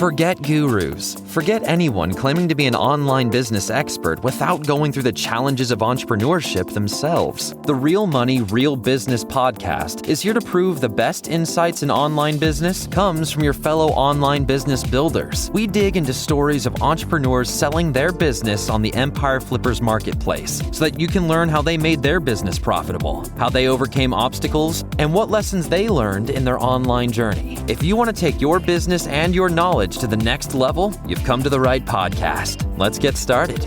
Forget gurus. Forget anyone claiming to be an online business expert without going through the challenges of entrepreneurship themselves. The Real Money, Real Business podcast is here to prove the best insights in online business comes from your fellow online business builders. We dig into stories of entrepreneurs selling their business on the Empire Flippers marketplace so that you can learn how they made their business profitable, how they overcame obstacles, and what lessons they learned in their online journey. If you want to take your business and your knowledge to the next level, you've come to the right podcast. Let's get started.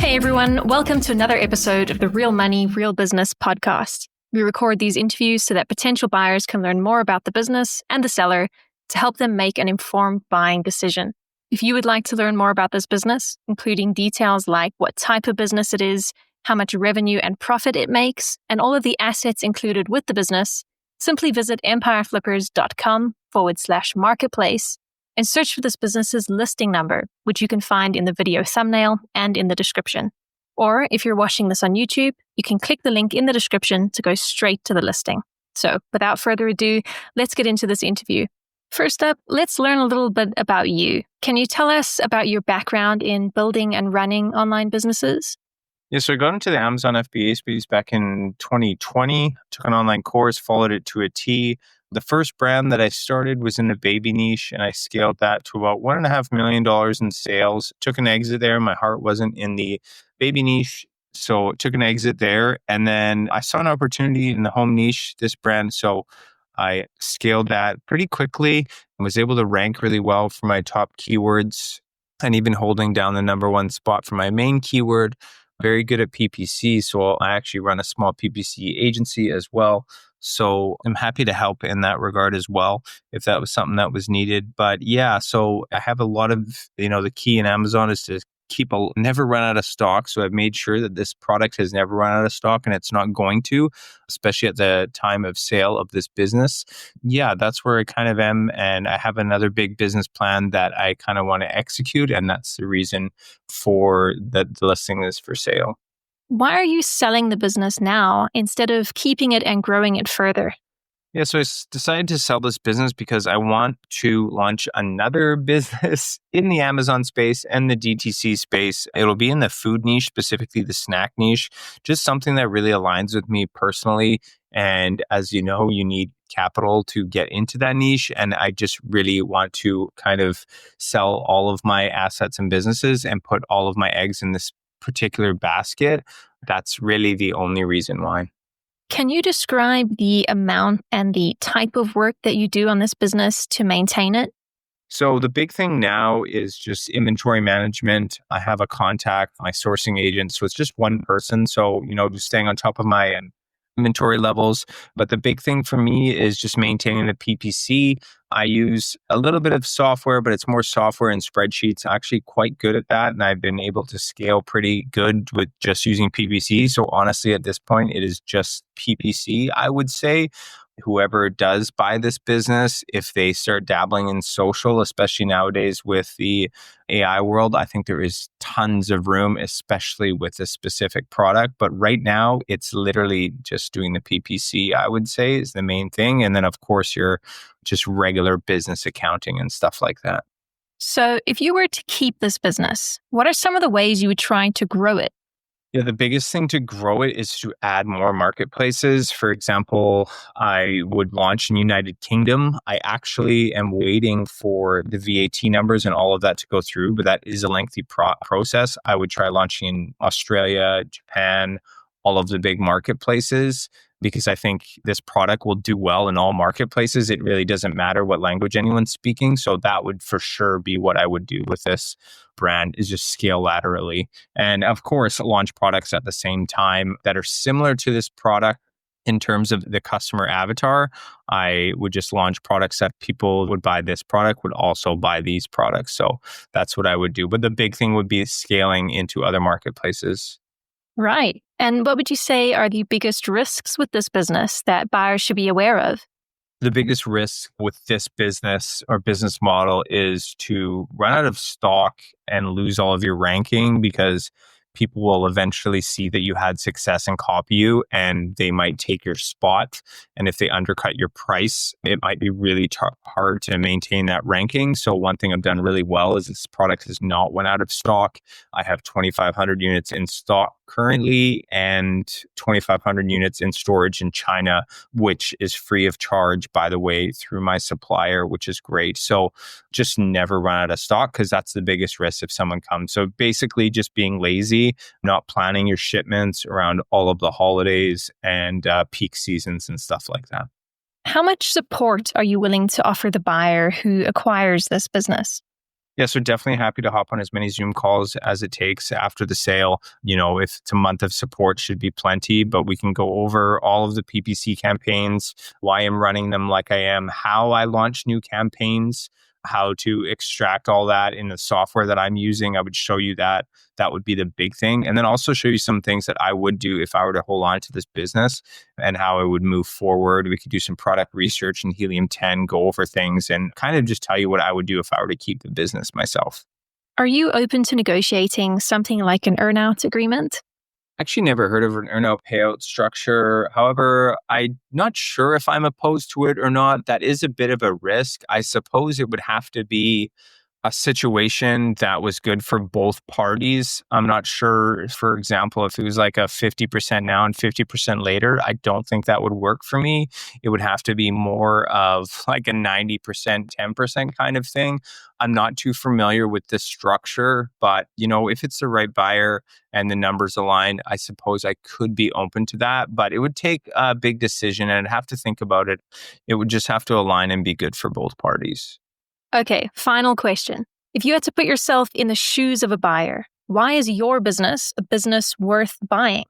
Hey everyone, welcome to another episode of the Real Money, Real Business podcast. We record these interviews so that potential buyers can learn more about the business and the seller to help them make an informed buying decision. If you would like to learn more about this business, including details like what type of business it is, how much revenue and profit it makes, and all of the assets included with the business, simply visit empireflippers.com/marketplace and search for this business's listing number, which you can find in the video thumbnail and in the description. Or if you're watching this on YouTube, you can click the link in the description to go straight to the listing. So without further ado, let's get into this interview. First up, let's learn a little bit about you. Can you tell us about your background in building and running online businesses? Yeah, so I got into the Amazon FBA space back in 2020, took an online course, followed it to a T. The first brand that I started was in the baby niche, and I scaled that to about $1.5 million in sales. Took an exit there. My heart wasn't in the baby niche, so took an exit there. And then I saw an opportunity in the home niche, this brand. So I scaled that pretty quickly and was able to rank really well for my top keywords and even holding down the number one spot for my main keyword. Very good at PPC, so I actually run a small PPC agency as well. So I'm happy to help in that regard as well, if that was something that was needed. But yeah, so I have a lot of, the key in Amazon is to never run out of stock. So I've made sure that this product has never run out of stock, and it's not going to, especially at the time of sale of this business. Yeah, that's where I kind of am. And I have another big business plan that I kind of want to execute. And that's the reason for the listing this for sale. Why are you selling the business now instead of keeping it and growing it further? Yeah, so I decided to sell this business because I want to launch another business in the Amazon space and the DTC space. It'll be in the food niche, specifically the snack niche, just something that really aligns with me personally. And as you know, you need capital to get into that niche. And I just really want to kind of sell all of my assets and businesses and put all of my eggs in this particular basket. That's really the only reason why. Can you describe the amount and the type of work that you do on this business to maintain it? So the big thing now is just inventory management. I have a contact, my sourcing agent. So it's just one person. So, just staying on top of my inventory levels. But the big thing for me is just maintaining the PPC. I use a little bit of software, but it's more software and spreadsheets. I'm actually quite good at that. And I've been able to scale pretty good with just using PPC. So honestly, at this point, it is just PPC, I would say. Whoever does buy this business, if they start dabbling in social, especially nowadays with the AI world, I think there is tons of room, especially with a specific product. But right now, it's literally just doing the PPC, I would say, is the main thing. And then, of course, your just regular business accounting and stuff like that. So if you were to keep this business, what are some of the ways you would try to grow it? Yeah, the biggest thing to grow it is to add more marketplaces. For example, I would launch in United Kingdom. I actually am waiting for the VAT numbers and all of that to go through, but that is a lengthy process. I would try launching in Australia, Japan, all of the big marketplaces, because I think this product will do well in all marketplaces. It really doesn't matter what language anyone's speaking. So that would for sure be what I would do with this brand, is just scale laterally. And of course, launch products at the same time that are similar to this product in terms of the customer avatar. I would just launch products that people would buy this product, would also buy these products. So that's what I would do. But the big thing would be scaling into other marketplaces. Right. And what would you say are the biggest risks with this business that buyers should be aware of? The biggest risk with this business or business model is to run out of stock and lose all of your ranking, because people will eventually see that you had success and copy you, and they might take your spot. And if they undercut your price, it might be really hard to maintain that ranking. So one thing I've done really well is this product has not went out of stock. I have 2,500 units in stock currently and 2,500 units in storage in China, which is free of charge, by the way, through my supplier, which is great. So just never run out of stock, because that's the biggest risk if someone comes. So basically just being lazy, not planning your shipments around all of the holidays and peak seasons and stuff like that. How much support are you willing to offer the buyer who acquires this business? Yeah, so definitely happy to hop on as many Zoom calls as it takes after the sale. If it's a month of support, should be plenty, but we can go over all of the PPC campaigns, why I'm running them like I am, how I launch new campaigns, how to extract all that in the software that I'm using. I would show you that. That would be the big thing. And then also show you some things that I would do if I were to hold on to this business and how I would move forward. We could do some product research in Helium-10, go over things, and kind of just tell you what I would do if I were to keep the business myself. Are you open to negotiating something like an earn-out agreement? Actually never heard of an earnout payout structure. However, I'm not sure if I'm opposed to it or not. That is a bit of a risk. I suppose it would have to be a situation that was good for both parties. I'm not sure, for example, if it was like a 50% now and 50% later, I don't think that would work for me. It would have to be more of like a 90%, 10% kind of thing. I'm not too familiar with the structure, but if it's the right buyer and the numbers align, I suppose I could be open to that, but it would take a big decision and I'd have to think about it. It would just have to align and be good for both parties. Okay, final question. If you had to put yourself in the shoes of a buyer, why is your business a business worth buying?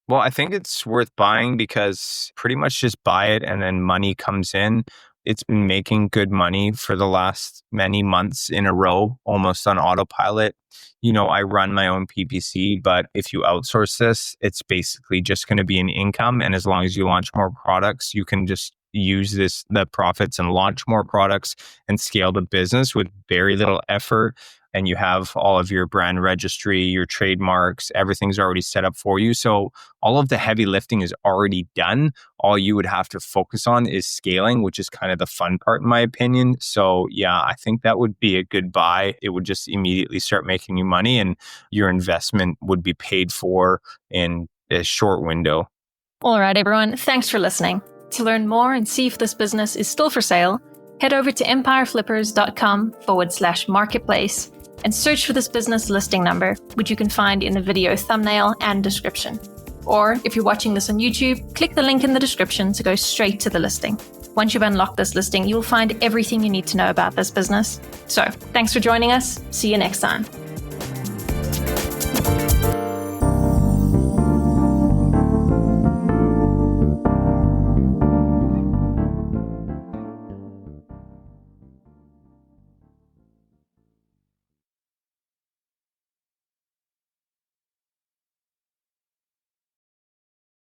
Well, I think it's worth buying because pretty much just buy it and then money comes in. It's been making good money for the last many months in a row, almost on autopilot. I run my own PPC, but if you outsource this, it's basically just going to be an income. And as long as you launch more products, you can just use the profits and launch more products and scale the business with very little effort. And you have all of your brand registry, your trademarks, everything's already set up for you. So all of the heavy lifting is already done. All you would have to focus on is scaling, which is kind of the fun part in my opinion. So yeah, I think that would be a good buy. It would just immediately start making you money and your investment would be paid for in a short window. All right, everyone. Thanks for listening. To learn more and see if this business is still for sale, head over to empireflippers.com/marketplace and search for this business listing number, which you can find in the video thumbnail and description. Or if you're watching this on YouTube, click the link in the description to go straight to the listing. Once you've unlocked this listing, you'll find everything you need to know about this business. So, thanks for joining us. See you next time.